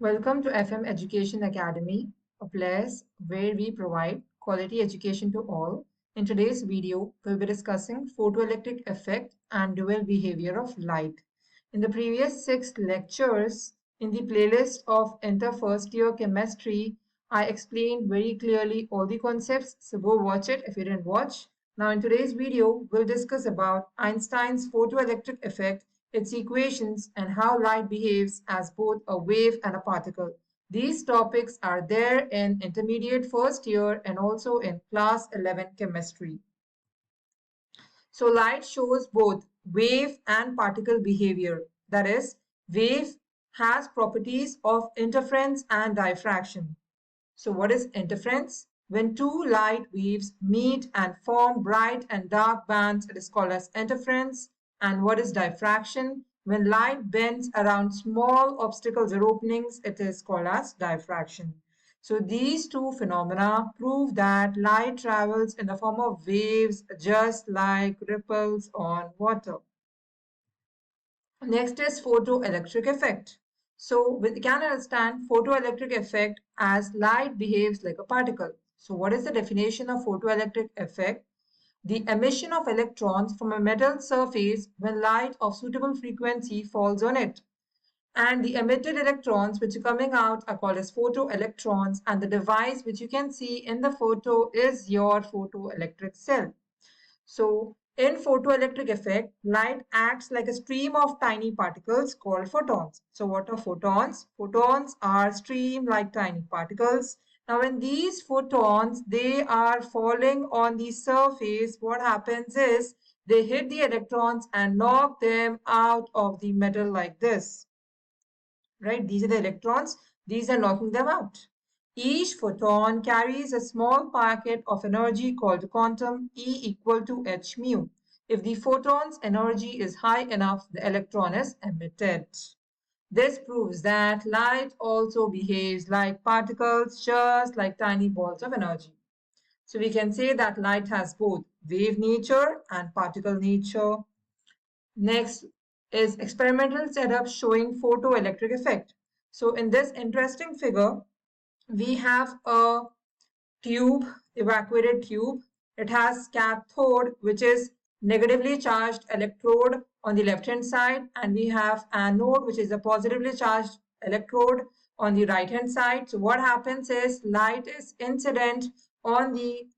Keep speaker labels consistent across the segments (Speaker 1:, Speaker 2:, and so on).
Speaker 1: Welcome to FM Education Academy, a place where we provide quality education to all. In today's video, we'll be discussing photoelectric effect and dual behavior of light. In the previous 6 lectures, in the playlist of Enter First Year Chemistry, I explained very clearly all the concepts, so go watch it if you didn't watch. Now in today's video, we'll discuss about Einstein's photoelectric effect, its equations, and how light behaves as both a wave and a particle. These topics are there in intermediate first year and also in class 11 chemistry. So light shows both wave and particle behavior. That is, wave has properties of interference and diffraction. So what is interference? When two light waves meet and form bright and dark bands, it is called as interference. And what is diffraction? When light bends around small obstacles or openings, it is called as diffraction. So these two phenomena prove that light travels in the form of waves just like ripples on water. Next is photoelectric effect. So we can understand photoelectric effect as light behaves like a particle. So what is the definition of photoelectric effect? The emission of electrons from a metal surface when light of suitable frequency falls on it. And the emitted electrons which are coming out are called as photoelectrons, and the device which you can see in the photo is your photoelectric cell. So in photoelectric effect, light acts like a stream of tiny particles called photons. So what are photons? Photons are stream like tiny particles. Now when these photons, they are falling on the surface, what happens is they hit the electrons and knock them out of the metal like this. Right? These are the electrons. These are knocking them out. Each photon carries a small packet of energy called quantum E equal to h mu. If the photon's energy is high enough, the electron is emitted. This proves that light also behaves like particles, just like tiny balls of energy. So we can say that light has both wave nature and particle nature. Next is experimental setup showing photoelectric effect. So in this interesting figure, we have a tube, evacuated tube. It has cathode, which is negatively charged electrode on the left hand side, and we have anode, which is a positively charged electrode on the right hand side. So what happens is light is incident on the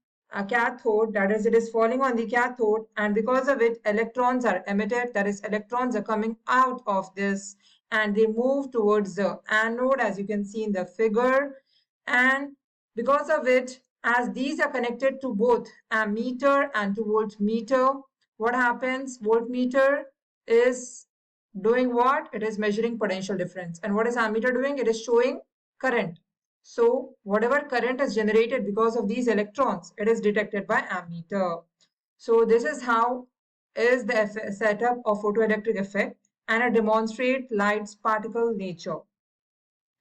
Speaker 1: cathode, that is, it is falling on the cathode, and because of it, electrons are emitted, that is, electrons are coming out of this and they move towards the anode, as you can see in the figure. And because of it, as these are connected to both ammeter and to voltmeter, what happens? Voltmeter is doing what? It is measuring potential difference. And what is ammeter doing? It is showing current. So whatever current is generated because of these electrons, it is detected by ammeter. So this is how is the setup of photoelectric effect, and it demonstrates light's particle nature.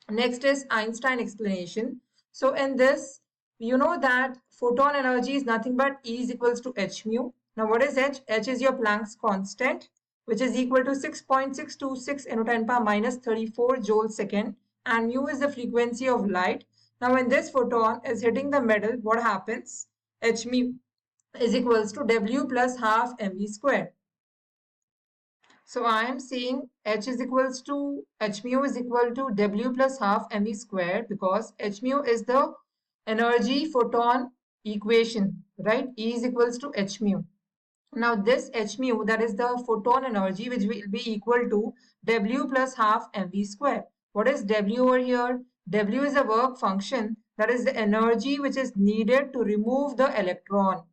Speaker 1: Next is Einstein explanation. So in this, you know that photon energy is nothing but E is equals to h mu. Now what is h? H is your Planck's constant, which is equal to 6.626 into 10 power minus 34 joule second, and mu is the frequency of light. Now when this photon is hitting the metal, what happens? H mu is equals to W plus half mv squared. So I am saying h is equals to h mu is equal to W plus half mv squared, because h mu is the energy photon equation, right? E is equals to h mu. Now this h mu, that is the photon energy, which will be equal to W plus half mv squared. What is W over here? W is a work function, that is the energy which is needed to remove the electron.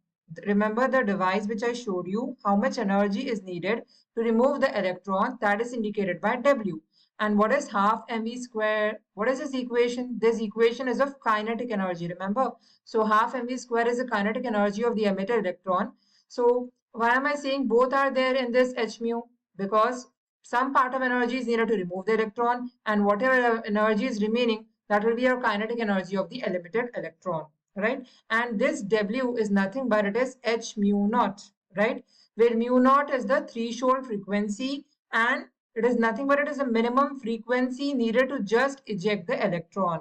Speaker 1: Remember the device which I showed you, how much energy is needed to remove the electron, that is indicated by W. And what is half mv squared? What is this equation? This equation is of kinetic energy, remember? So half mv squared is the kinetic energy of the emitted electron. So why am I saying both are there in this h mu? Because some part of energy is needed to remove the electron, and whatever energy is remaining, that will be your kinetic energy of the emitted electron, right? And this W is nothing but it is h mu naught, right? Where mu naught is the threshold frequency and It is nothing but it is a minimum frequency needed to just eject the electron.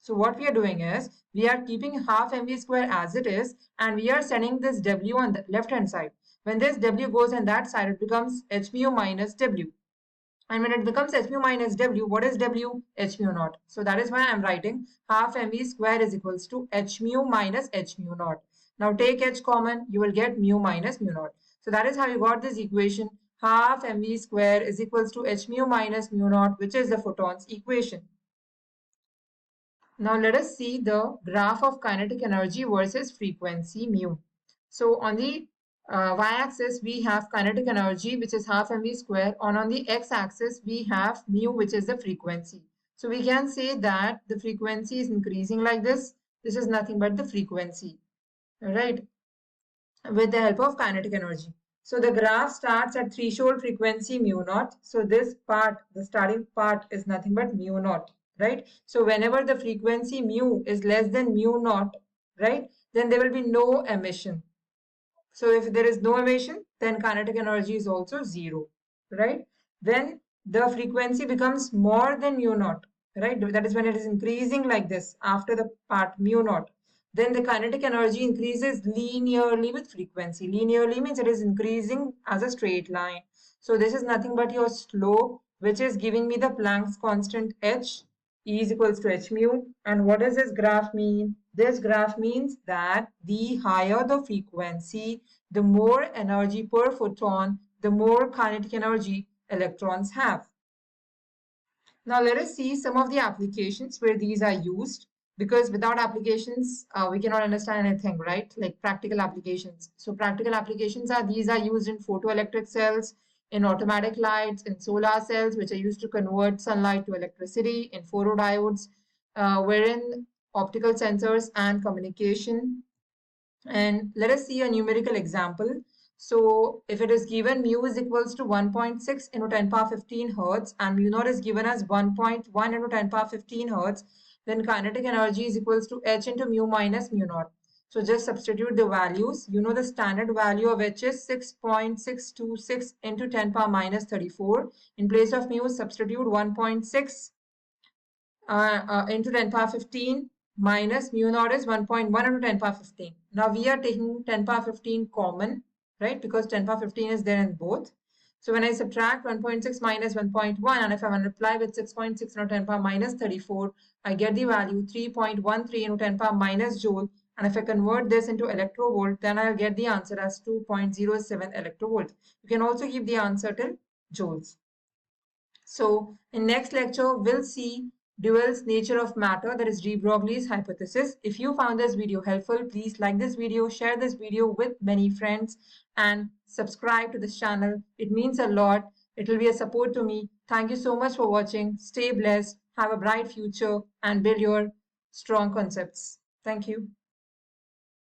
Speaker 1: So what we are doing is we are keeping half mv square as it is, and we are sending this w on the left hand side. When this w goes on that side, it becomes h mu minus w. And when it becomes h mu minus w, what is w? H mu naught. So that is why I'm writing half mv square is equals to h mu minus h mu naught. Now take h common, you will get mu minus mu naught. So that is how you got this equation. Half mv square is equals to h mu minus mu naught, which is the photons equation. Now let us see the graph of kinetic energy versus frequency mu. So on the y-axis, we have kinetic energy, which is half mv square. On the x-axis, we have mu, which is the frequency. So we can say that the frequency is increasing like this. This is nothing but the frequency, right? With the help of kinetic energy. So the graph starts at threshold frequency mu naught. So this part, the starting part, is nothing but mu naught, right? So whenever the frequency mu is less than mu naught, right, then there will be no emission. So if there is no emission, then kinetic energy is also zero, right? Then the frequency becomes more than mu naught, right? That is when it is increasing like this after the part mu naught. Then the kinetic energy increases linearly with frequency. Linearly means it is increasing as a straight line. So this is nothing but your slope, which is giving me the Planck's constant h. E is equals to h mu. And what does this graph mean? This graph means that the higher the frequency, the more energy per photon, the more kinetic energy electrons have. Now let us see some of the applications where these are used, because without applications, we cannot understand anything, right? Like practical applications. So practical applications are, these are used in photoelectric cells, in automatic lights, in solar cells, which are used to convert sunlight to electricity, in photodiodes, wherein optical sensors and communication. And let us see a numerical example. So if it is given mu is equals to 1.6 into 10 power 15 hertz and mu naught is given as 1.1 into 10 power 15 hertz, then kinetic energy is equals to h into mu minus mu naught. So just substitute the values. You know the standard value of h is 6.626 into 10 power minus 34. In place of mu, substitute 1.6 into 10 power 15 minus mu naught is 1.1 into 10 power 15. Now we are taking 10 power 15 common, right? Because 10 power 15 is there in both. So when I subtract 1.6 minus 1.1, and if I multiply with 6.6 into 10 power minus 34, I get the value 3.13 into 10 power minus joule. And if I convert this into electrovolt, then I'll get the answer as 2.07 electrovolt. You can also give the answer till joules. So in next lecture, we'll see dual's nature of matter, that is de Broglie's hypothesis. If you found this video helpful, please like this video, share this video with many friends, and subscribe to this channel. It means a lot. It will be a support to me. Thank you so much for watching. Stay blessed, have a bright future, and build your strong concepts. Thank you.